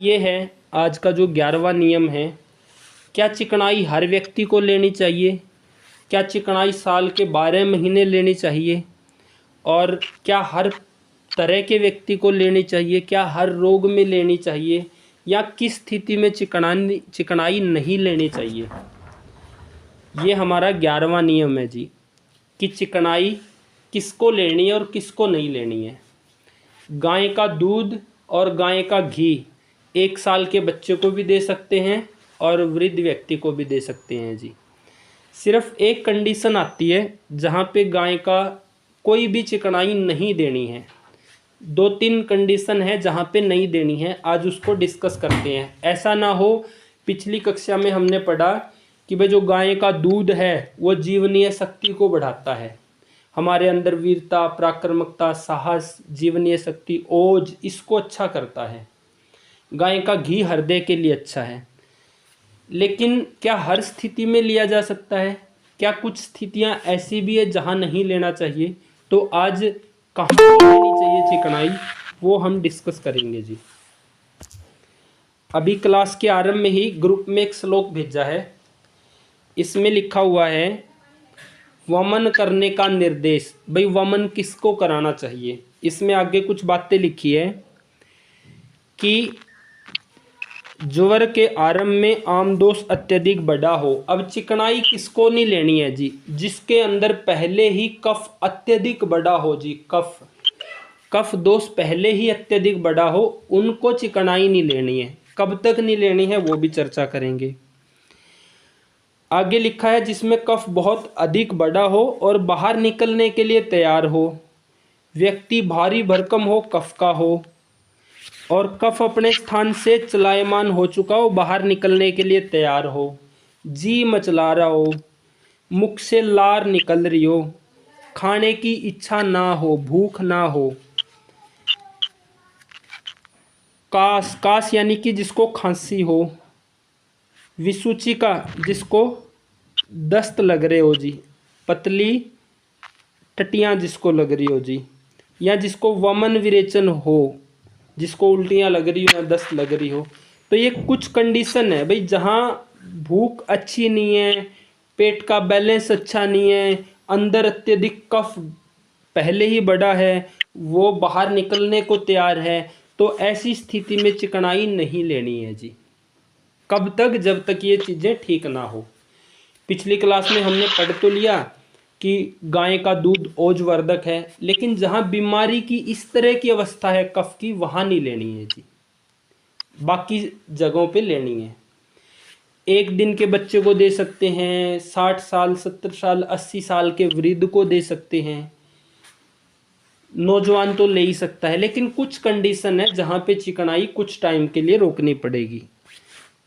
ये है आज का जो 11वां नियम है। क्या चिकनाई हर व्यक्ति को लेनी चाहिए? क्या चिकनाई साल के 12 महीने लेनी चाहिए? और क्या हर तरह के व्यक्ति को लेनी चाहिए? क्या हर रोग में लेनी चाहिए? या किस स्थिति में चिकनाई नहीं लेनी चाहिए? ये हमारा 11वां नियम है जी, कि चिकनाई किसको लेनी है और किसको नहीं लेनी है। गाय का दूध और गाय का घी 1 साल के बच्चे को भी दे सकते हैं और वृद्ध व्यक्ति को भी दे सकते हैं जी। सिर्फ एक कंडीशन आती है जहाँ पे गाय का कोई भी चिकनाई नहीं देनी है। 2-3 कंडीशन है जहाँ पे नहीं देनी है, आज उसको डिस्कस करते हैं। ऐसा ना हो, पिछली कक्षा में हमने पढ़ा कि भाई जो गाय का दूध है वो जीवनीय शक्ति को बढ़ाता है, हमारे अंदर वीरता, पराक्रमकता, साहस, जीवनीय शक्ति, ओज, इसको अच्छा करता है। गाय का घी हृदय के लिए अच्छा है। लेकिन क्या हर स्थिति में लिया जा सकता है? क्या कुछ स्थितियां ऐसी भी है जहां नहीं लेना चाहिए? तो आज कहाँ लेनी चाहिए चिकनाई, वो हम डिस्कस करेंगे जी। अभी क्लास के आरंभ में ही ग्रुप में एक श्लोक भेजा है, इसमें लिखा हुआ है वमन करने का निर्देश। भाई वमन किसको कराना चाहिए? इसमें आगे कुछ बातें लिखी है कि ज्वर के आरंभ में आम दोष अत्यधिक बड़ा हो। अब चिकनाई किसको नहीं लेनी है जी? जिसके अंदर पहले ही कफ अत्यधिक बड़ा हो जी, कफ दोष पहले ही अत्यधिक बड़ा हो, उनको चिकनाई नहीं लेनी है। कब तक नहीं लेनी है वो भी चर्चा करेंगे। आगे लिखा है जिसमें कफ बहुत अधिक बड़ा हो और बाहर निकलने के लिए तैयार हो, व्यक्ति भारी भरकम हो, कफ का हो, और कफ अपने स्थान से चलायमान हो चुका हो, बाहर निकलने के लिए तैयार हो, जी मचला रहा हो, मुख से लार निकल रही हो, खाने की इच्छा ना हो, भूख ना हो, कास यानी कि जिसको खांसी हो, विसूची का जिसको दस्त लग रहे हो जी, पतली टटियाँ जिसको लग रही हो जी, या जिसको वमन विरेचन हो, जिसको उल्टियाँ लग रही हो या दस्त लग रही हो। तो ये कुछ कंडीशन है भाई, जहाँ भूख अच्छी नहीं है, पेट का बैलेंस अच्छा नहीं है, अंदर अत्यधिक कफ पहले ही बड़ा है, वो बाहर निकलने को तैयार है, तो ऐसी स्थिति में चिकनाई नहीं लेनी है जी। कब तक? जब तक ये चीज़ें ठीक ना हो। पिछली क्लास में हमने पढ़ तो लिया कि गाय का दूध ओजवर्धक है, लेकिन जहाँ बीमारी की इस तरह की अवस्था है कफ की, वहाँ नहीं लेनी है जी, बाकी जगहों पे लेनी है। 1 दिन के बच्चे को दे सकते हैं, 60 साल, 70 साल, 80 साल के वृद्ध को दे सकते हैं, नौजवान तो ले ही सकता है, लेकिन कुछ कंडीशन है जहाँ पे चिकनाई कुछ टाइम के लिए रोकनी पड़ेगी।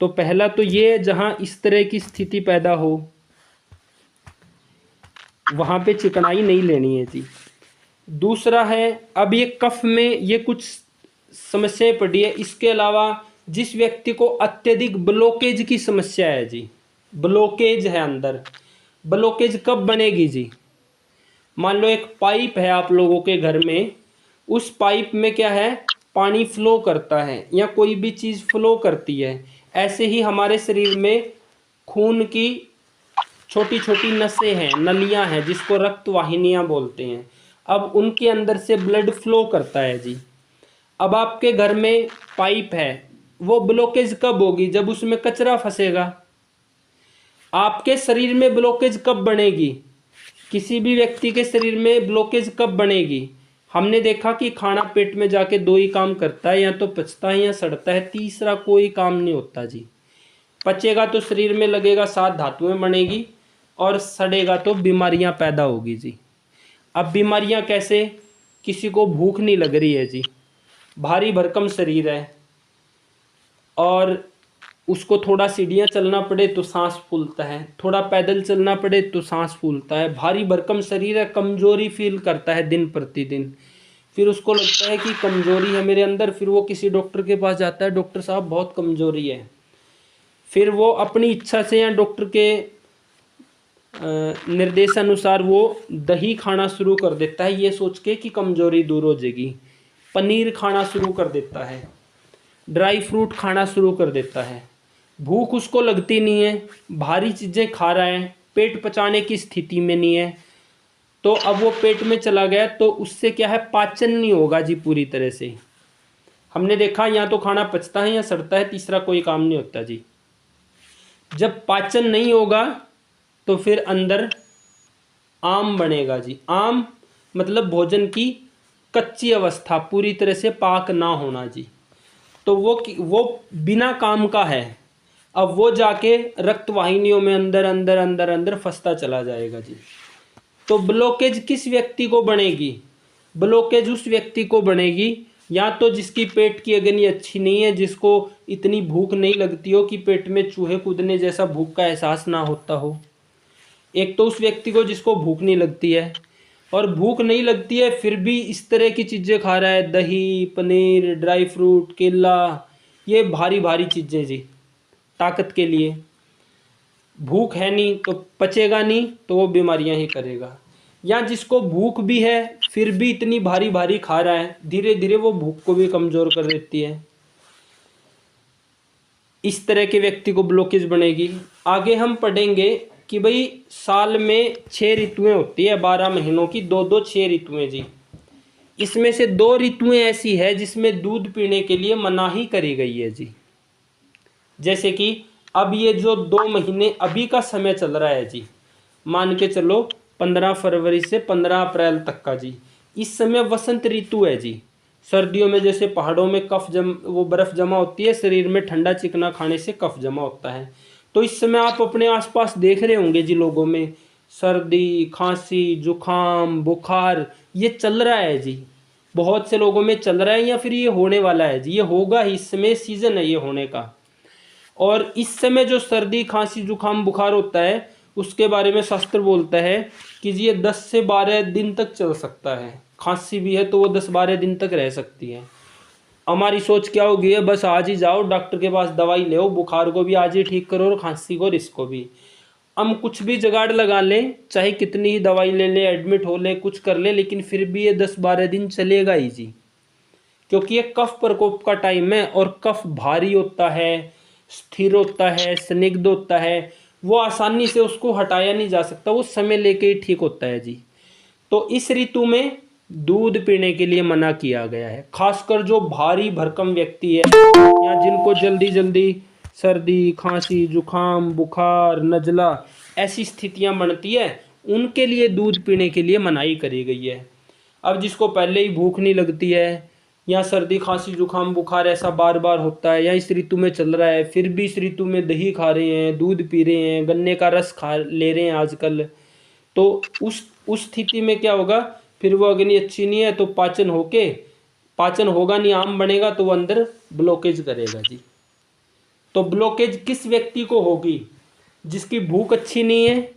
तो पहला तो ये है जहाँ इस तरह की स्थिति पैदा हो, वहाँ पे चिकनाई नहीं लेनी है जी। दूसरा है, अब ये कफ में ये कुछ समस्याएं पड़ी है, इसके अलावा जिस व्यक्ति को अत्यधिक ब्लॉकेज की समस्या है जी, ब्लॉकेज है अंदर, ब्लॉकेज कब बनेगी जी? मान लो एक पाइप है आप लोगों के घर में, उस पाइप में क्या है, पानी फ्लो करता है या कोई भी चीज़ फ्लो करती है। ऐसे ही हमारे शरीर में खून की छोटी छोटी नसें हैं, नलियां हैं, जिसको रक्त वाहिनियां बोलते हैं। अब उनके अंदर से ब्लड फ्लो करता है जी। अब आपके घर में पाइप है, वो ब्लॉकेज कब होगी? जब उसमें कचरा फंसेगा। आपके शरीर में ब्लॉकेज कब बनेगी? किसी भी व्यक्ति के शरीर में ब्लॉकेज कब बनेगी? हमने देखा कि खाना पेट में जाके 2 ही काम करता है, या तो पचता है या सड़ता है, तीसरा कोई काम नहीं होता जी। पचेगा तो शरीर में लगेगा, 7 धातुएं बनेगी, और सड़ेगा तो बीमारियां पैदा होगी जी। अब बीमारियां कैसे? किसी को भूख नहीं लग रही है जी, भारी भरकम शरीर है, और उसको थोड़ा सीढ़ियाँ चलना पड़े तो सांस फूलता है, थोड़ा पैदल चलना पड़े तो सांस फूलता है, भारी भरकम शरीर है, कमजोरी फील करता है दिन प्रतिदिन, फिर उसको लगता है कि कमजोरी है मेरे अंदर, फिर वो किसी डॉक्टर के पास जाता है, डॉक्टर साहब बहुत कमजोरी है, फिर वो अपनी इच्छा से या डॉक्टर के निर्देशानुसार वो दही खाना शुरू कर देता है, ये सोच के कि कमजोरी दूर हो जाएगी, पनीर खाना शुरू कर देता है, ड्राई फ्रूट खाना शुरू कर देता है। भूख उसको लगती नहीं है, भारी चीज़ें खा रहा है, पेट पचाने की स्थिति में नहीं है, तो अब वो पेट में चला गया तो उससे क्या है, पाचन नहीं होगा जी पूरी तरह से। हमने देखा या तो खाना पचता है या सड़ता है, तीसरा कोई काम नहीं होता जी। जब पाचन नहीं होगा तो फिर अंदर आम बनेगा जी। आम मतलब भोजन की कच्ची अवस्था, पूरी तरह से पाक ना होना जी। तो वो बिना काम का है। अब वो जाके रक्त वाहिनियों में अंदर अंदर अंदर अंदर फंसता चला जाएगा जी। तो ब्लॉकेज किस व्यक्ति को बनेगी? ब्लॉकेज उस व्यक्ति को बनेगी या तो जिसकी पेट की अग्नि अच्छी नहीं है, जिसको इतनी भूख नहीं लगती हो कि पेट में चूहे कूदने जैसा भूख का एहसास ना होता हो। एक तो उस व्यक्ति को जिसको भूख नहीं लगती है, और भूख नहीं लगती है फिर भी इस तरह की चीज़ें खा रहा है, दही, पनीर, ड्राई फ्रूट, केला, ये भारी भारी चीज़ें जी ताकत के लिए। भूख है नहीं तो पचेगा नहीं, तो वो बीमारियां ही करेगा। या जिसको भूख भी है फिर भी इतनी भारी भारी खा रहा है, धीरे धीरे वो भूख को भी कमज़ोर कर देती है। इस तरह के व्यक्ति को ब्लॉकेज बनेगी। आगे हम पढ़ेंगे कि भाई साल में 6 ऋतुएं होती है, 12 महीनों की, दो दो 6 ऋतुएं जी। इसमें से 2 ऋतुएं ऐसी है जिसमें दूध पीने के लिए मनाही करी गई है जी। जैसे कि अब ये जो 2 महीने अभी का समय चल रहा है जी, मान के चलो 15 फरवरी से 15 अप्रैल तक का जी, इस समय वसंत ऋतु है जी। सर्दियों में जैसे पहाड़ों में वो बर्फ़ जमा होती है, शरीर में ठंडा चिकना खाने से कफ जमा होता है। तो इस समय आप अपने आसपास देख रहे होंगे जी, लोगों में सर्दी, खांसी, जुखाम, बुखार ये चल रहा है जी। बहुत से लोगों में चल रहा है या फिर ये होने वाला है जी, ये होगा ही, इस समय सीजन है ये होने का। और इस समय जो सर्दी, खांसी, जुखाम, बुखार होता है उसके बारे में शास्त्र बोलता है कि जी ये 10 से 12 दिन तक चल सकता है। खांसी भी है तो वो 10-12 दिन तक रह सकती है। हमारी सोच क्या होगी है, बस आज ही जाओ डॉक्टर के पास, दवाई ले, बुखार को भी आज ही ठीक करो और खांसी को और इसको भी। हम कुछ भी जुगाड़ लगा लें, चाहे कितनी ही दवाई ले लें, एडमिट हो लें, कुछ कर लें, लेकिन फिर भी ये 10-12 दिन चलेगा ही जी। क्योंकि ये कफ प्रकोप का टाइम है और कफ भारी होता है, स्थिर होता है, स्निग्ध होता है, वो आसानी से उसको हटाया नहीं जा सकता, वो समय लेके ही ठीक होता है जी। तो इस ऋतु में दूध पीने के लिए मना किया गया है, खासकर जो भारी भरकम व्यक्ति है या जिनको जल्दी जल्दी सर्दी, खांसी, जुखाम, बुखार, नज़ला ऐसी स्थितियां बनती है, उनके लिए दूध पीने के लिए मनाही करी गई है। अब जिसको पहले ही भूख नहीं लगती है या सर्दी, खांसी, जुखाम, बुखार ऐसा बार बार होता है, या इस ऋतु में चल रहा है फिर भी इस ऋतु में दही खा रहे हैं, दूध पी रहे हैं, गन्ने का रस खा ले रहे हैं आजकल, तो उस स्थिति में क्या होगा, फिर वो अग्नि अच्छी नहीं है तो पाचन होगा नहीं, आम बनेगा तो वो अंदर ब्लॉकेज करेगा जी। तो ब्लॉकेज किस व्यक्ति को होगी? जिसकी भूख अच्छी नहीं है,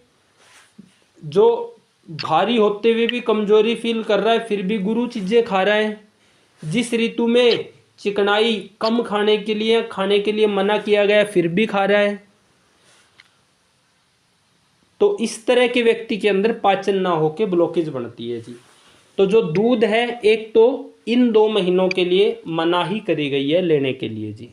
जो भारी होते हुए भी कमजोरी फील कर रहा है फिर भी गुरु चीजें खा रहा है, जिस ऋतु में चिकनाई कम खाने के लिए मना किया गया फिर भी खा रहा है, तो इस तरह के व्यक्ति के अंदर पाचन ना होके ब्लॉकेज बनती है जी। तो जो दूध है, एक तो इन 2 महीनों के लिए मनाही करी गई है लेने के लिए जी।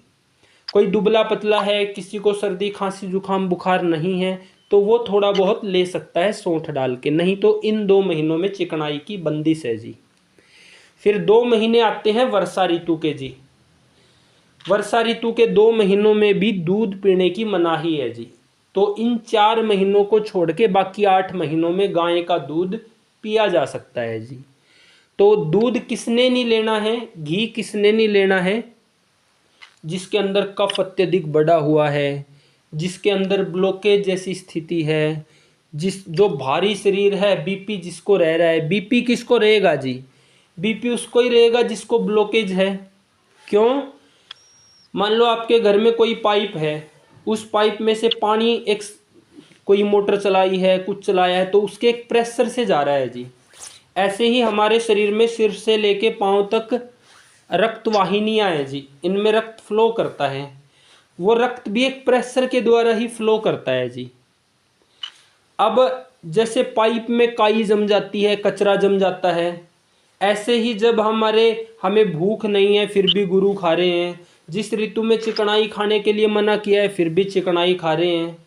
कोई दुबला पतला है, किसी को सर्दी, खांसी, जुखाम, बुखार नहीं है, तो वो थोड़ा बहुत ले सकता है सौंठ डाल के, नहीं तो इन 2 महीनों में चिकनाई की बंदिश है जी। फिर 2 महीने आते हैं वर्षा ऋतु के जी। वर्षा ऋतु के 2 महीनों में भी दूध पीने की मनाही है जी। तो इन 4 महीनों को छोड़ के बाकी 8 महीनों में गाय का दूध पिया जा सकता है जी। तो दूध किसने नहीं लेना है, घी किसने नहीं लेना है? जिसके अंदर कफ अत्यधिक बढ़ा हुआ है, जिसके अंदर ब्लॉकेज जैसी स्थिति है, जो भारी शरीर है, बीपी जिसको रह रहा है। बीपी किसको रहेगा जी? बीपी उसको ही रहेगा जिसको ब्लॉकेज है। क्यों? मान लो आपके घर में कोई पाइप है, उस पाइप में से पानी कोई मोटर चलाई है, कुछ चलाया है, तो उसके एक प्रेशर से जा रहा है जी। ऐसे ही हमारे शरीर में सिर से लेके पांव तक रक्त वाहिनियां हैं जी, इनमें रक्त फ्लो करता है, वो रक्त भी एक प्रेशर के द्वारा ही फ्लो करता है जी। अब जैसे पाइप में काई जम जाती है, कचरा जम जाता है, ऐसे ही जब हमें भूख नहीं है फिर भी गुरु खा रहे हैं, जिस ऋतु में चिकनाई खाने के लिए मना किया है फिर भी चिकनाई खा रहे हैं।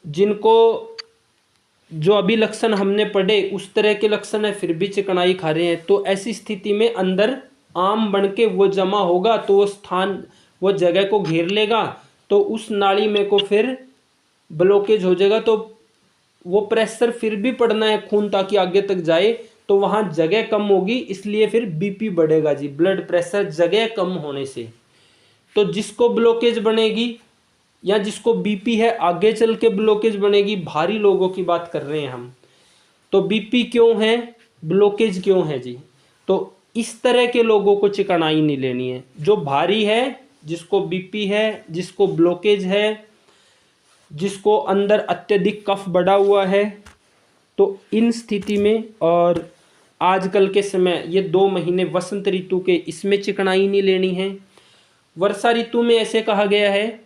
जिनको जो अभी लक्षण हमने पढ़े उस तरह के लक्षण है फिर भी चिकनाई खा रहे हैं, तो ऐसी स्थिति में अंदर आम बन के वो जमा होगा, तो वो स्थान वो जगह को घेर लेगा, तो उस नाड़ी में को फिर ब्लॉकेज हो जाएगा। तो वो प्रेशर फिर भी पड़ना है खून ताकि आगे तक जाए, तो वहाँ जगह कम होगी, इसलिए फिर बीपी बढ़ेगा जी, ब्लड प्रेशर जगह कम होने से। तो जिसको ब्लॉकेज बनेगी या जिसको बीपी है आगे चल के ब्लॉकेज बनेगी, भारी लोगों की बात कर रहे हैं हम। तो बीपी क्यों है, ब्लॉकेज क्यों है जी, तो इस तरह के लोगों को चिकनाई नहीं लेनी है। जो भारी है, जिसको बीपी है, जिसको ब्लॉकेज है, जिसको अंदर अत्यधिक कफ बढ़ा हुआ है, तो इन स्थिति में और आजकल के समय ये 2 महीने वसंत ऋतु के, इसमें चिकनाई नहीं लेनी है। वर्षा ऋतु में ऐसे कहा गया है,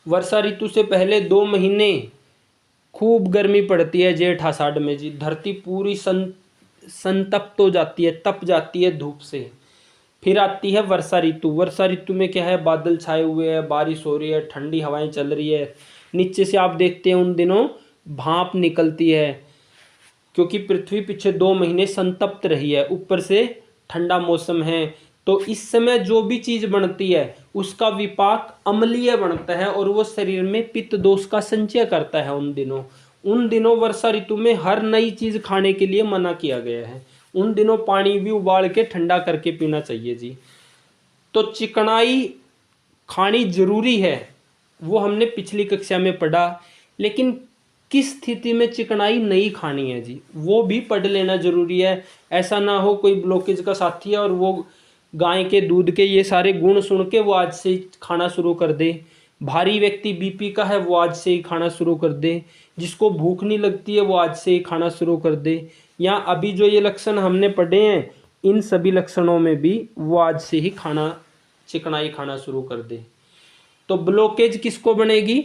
वर्षा ऋतु से पहले 2 महीने खूब गर्मी पड़ती है जेठ आषाढ़ में जी, धरती पूरी संतप्त हो जाती है, तप जाती है धूप से। फिर आती है वर्षा ऋतु। वर्षा ऋतु में क्या है, बादल छाए हुए हैं, बारिश हो रही है, ठंडी हवाएं चल रही है, नीचे से आप देखते हैं उन दिनों भाप निकलती है, क्योंकि पृथ्वी पिछले 2 महीने संतप्त रही है, ऊपर से ठंडा मौसम है। तो इस समय जो भी चीज बनती है उसका विपाक अम्लीय बनता है और वो शरीर में पित्त दोष का संचय करता है। उन दिनों वर्षा ऋतु में हर नई चीज खाने के लिए मना किया गया है। उन दिनों पानी भी उबाल के ठंडा करके पीना चाहिए जी। तो चिकनाई खानी जरूरी है, वो हमने पिछली कक्षा में पढ़ा, लेकिन किस स्थिति में चिकनाई नहीं खानी है जी, वो भी पढ़ लेना जरूरी है। ऐसा ना हो कोई ब्लॉकेज का साथी है और वो गाय के दूध के ये सारे गुण सुन के वो आज से ही खाना शुरू कर दे। भारी व्यक्ति बीपी का है वो आज से ही खाना शुरू कर दे, जिसको भूख नहीं लगती है वो आज से ही खाना शुरू कर दे, या अभी जो ये लक्षण हमने पढ़े हैं इन सभी लक्षणों में भी वो आज से ही चिकनाई खाना शुरू कर दे। तो ब्लॉकेज किसको बनेगी,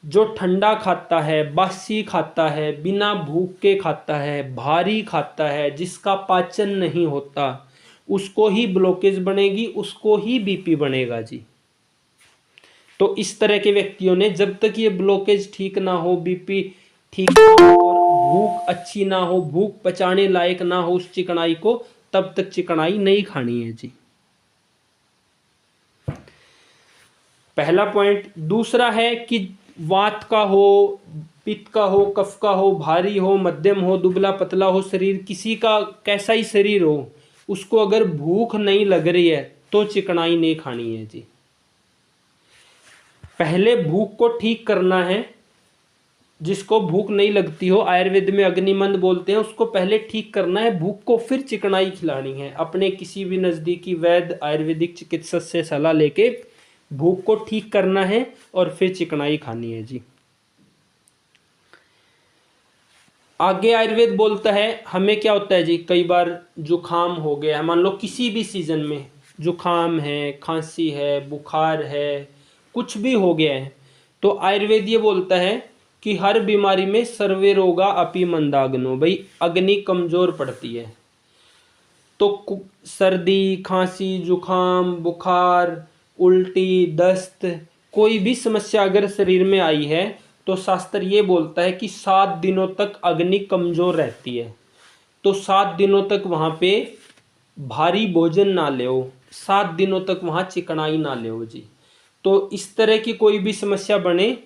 जो ठंडा खाता है, बासी खाता है, बिना भूख के खाता है, भारी खाता है, जिसका पाचन नहीं होता, उसको ही ब्लॉकेज बनेगी, उसको ही बीपी बनेगा जी। तो इस तरह के व्यक्तियों ने जब तक ये ब्लॉकेज ठीक ना हो, बीपी ठीक ना हो और भूख अच्छी ना हो, भूख पचाने लायक ना हो उस चिकनाई को, तब तक चिकनाई नहीं खानी है जी। पहला पॉइंट। दूसरा है कि वात का हो, पित्त का हो, कफ का हो, भारी हो, मध्यम हो, दुबला पतला हो शरीर, किसी का कैसा ही शरीर हो, उसको अगर भूख नहीं लग रही है तो चिकनाई नहीं खानी है जी। पहले भूख को ठीक करना है। जिसको भूख नहीं लगती हो, आयुर्वेद में अग्निमंद बोलते हैं, उसको पहले ठीक करना है भूख को, फिर चिकनाई खिलानी है। अपने किसी भी नज़दीकी वैद्य आयुर्वेदिक चिकित्सक से सलाह लेके भूख को ठीक करना है और फिर चिकनाई खानी है जी। आगे आयुर्वेद बोलता है, हमें क्या होता है जी, कई बार जुखाम हो गया, मान लो किसी भी सीजन में जुखाम है, खांसी है, बुखार है, कुछ भी हो गया है, तो आयुर्वेद ये बोलता है कि हर बीमारी में सर्वे रोगा अपि मंदाग्नो, भाई अग्नि कमजोर पड़ती है। तो सर्दी, खांसी, जुखाम, बुखार, उल्टी, दस्त, कोई भी समस्या अगर शरीर में आई है तो शास्त्र ये बोलता है कि 7 दिनों तक अग्नि कमजोर रहती है। तो 7 दिनों तक वहाँ पे भारी भोजन ना ले, 7 दिनों तक वहाँ चिकनाई ना ले जी। तो इस तरह की कोई भी समस्या बने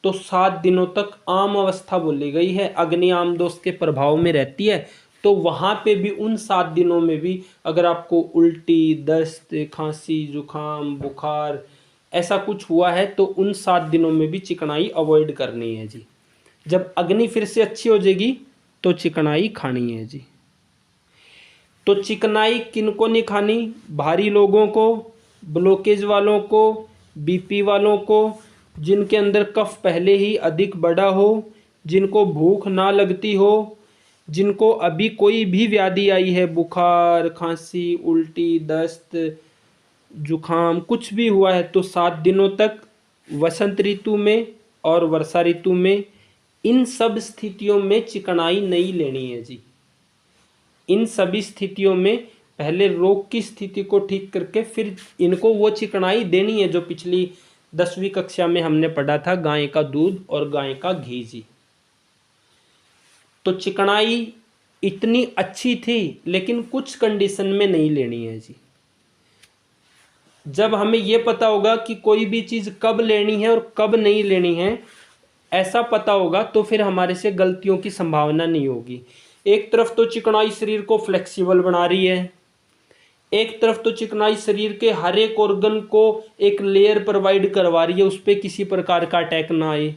तो 7 दिनों तक आम अवस्था बोली गई है, अग्नि आम दोष के प्रभाव में रहती है। तो वहाँ पे भी उन 7 दिनों में भी अगर आपको उल्टी, दस्त, खांसी, जुखाम, बुखार ऐसा कुछ हुआ है तो उन 7 दिनों में भी चिकनाई अवॉइड करनी है जी। जब अग्नि फिर से अच्छी हो जाएगी तो चिकनाई खानी है जी। तो चिकनाई किनको नहीं खानी, भारी लोगों को, ब्लॉकेज वालों को, बीपी वालों को, जिनके अंदर कफ पहले ही अधिक बढ़ा हो, जिनको भूख ना लगती हो, जिनको अभी कोई भी व्याधि आई है, बुखार, खांसी, उल्टी, दस्त, जुखाम कुछ भी हुआ है, तो 7 दिनों तक वसंत ऋतु में और वर्षा ऋतु में इन सब स्थितियों में चिकनाई नहीं लेनी है जी। इन सभी स्थितियों में पहले रोग की स्थिति को ठीक करके फिर इनको वो चिकनाई देनी है जो पिछली 10वीं कक्षा में हमने पढ़ा था, गाय का दूध और गाय का घी जी। तो चिकनाई इतनी अच्छी थी, लेकिन कुछ कंडीशन में नहीं लेनी है जी। जब हमें यह पता होगा कि कोई भी चीज कब लेनी है और कब नहीं लेनी है, ऐसा पता होगा, तो फिर हमारे से गलतियों की संभावना नहीं होगी। एक तरफ तो चिकनाई शरीर को फ्लेक्सिबल बना रही है, एक तरफ तो चिकनाई शरीर के हर एक ऑर्गन को एक लेयर प्रोवाइड करवा रही है, उस पर किसी प्रकार का अटैक ना आए।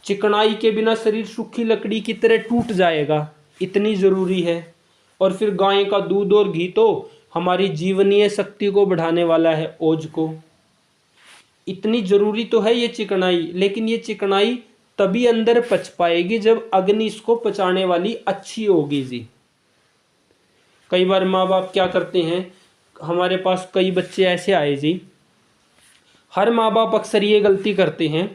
चिकनाई के बिना शरीर सूखी लकड़ी की तरह टूट जाएगा, इतनी ज़रूरी है। और फिर गाय का दूध और घी तो हमारी जीवनीय शक्ति को बढ़ाने वाला है, ओज को। इतनी ज़रूरी तो है ये चिकनाई, लेकिन ये चिकनाई तभी अंदर पच पाएगी जब अग्नि इसको पचाने वाली अच्छी होगी जी। कई बार माँ बाप क्या करते हैं, हमारे पास कई बच्चे ऐसे आए जी, हर माँ बाप अक्सर ये गलती करते हैं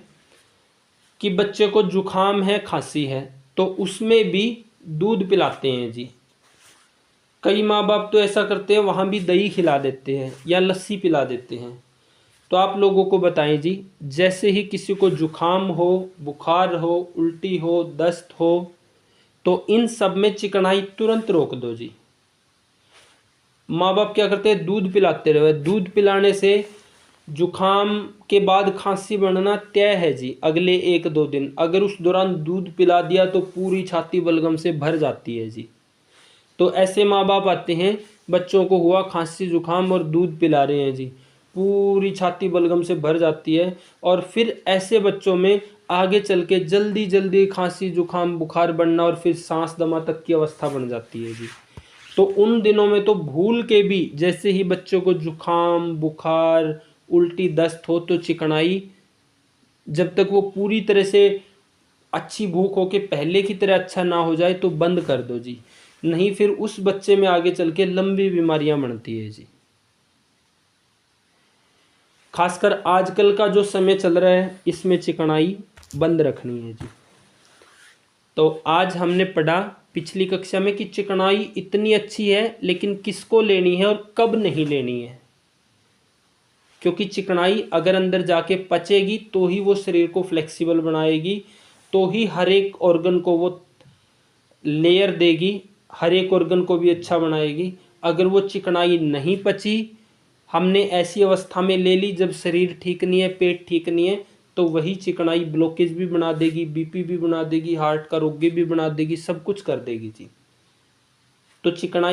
कि बच्चे को जुखाम है, खांसी है, तो उसमें भी दूध पिलाते हैं जी। कई माँ बाप तो ऐसा करते हैं, वहाँ भी दही खिला देते हैं या लस्सी पिला देते हैं। तो आप लोगों को बताएं जी, जैसे ही किसी को जुखाम हो, बुखार हो, उल्टी हो, दस्त हो, तो इन सब में चिकनाई तुरंत रोक दो जी। माँ बाप क्या करते हैं, दूध पिलाते रहे। दूध पिलाने से जुखाम के बाद खांसी बढ़ना तय है जी, अगले 1-2 दिन। अगर उस दौरान दूध पिला दिया तो पूरी छाती बलगम से भर जाती है जी। तो ऐसे माँ बाप आते हैं, बच्चों को हुआ खांसी जुखाम और दूध पिला रहे हैं जी, पूरी छाती बलगम से भर जाती है। और फिर ऐसे बच्चों में आगे चल के जल्दी जल्दी खांसी जुखाम बुखार बढ़ना और फिर सांस दमा तक की अवस्था बन जाती है जी। तो उन दिनों में तो भूल के भी जैसे ही बच्चों को जुखाम बुखार उल्टी दस्त हो तो चिकनाई, जब तक वो पूरी तरह से अच्छी भूख हो के पहले की तरह अच्छा ना हो जाए तो बंद कर दो जी, नहीं फिर उस बच्चे में आगे चल के लंबी बीमारियां बनती है जी। खासकर आजकल का जो समय चल रहा है, इसमें चिकनाई बंद रखनी है जी। तो आज हमने पढ़ा पिछली कक्षा में कि चिकनाई इतनी अच्छी है, लेकिन किसको लेनी है और कब नहीं लेनी है। क्योंकि चिकनाई अगर अंदर जाके पचेगी तो ही वो शरीर को फ्लेक्सिबल बनाएगी, तो ही हर एक ऑर्गन को वो लेयर देगी, हर एक ऑर्गन को भी अच्छा बनाएगी। अगर वो चिकनाई नहीं पची, हमने ऐसी अवस्था में ले ली जब शरीर ठीक नहीं है, पेट ठीक नहीं है, तो वही चिकनाई ब्लॉकेज भी बना देगी, बीपी भी बना देगी, हार्ट का रोगी भी बना देगी, सब कुछ कर देगी जी। तो चिकनाई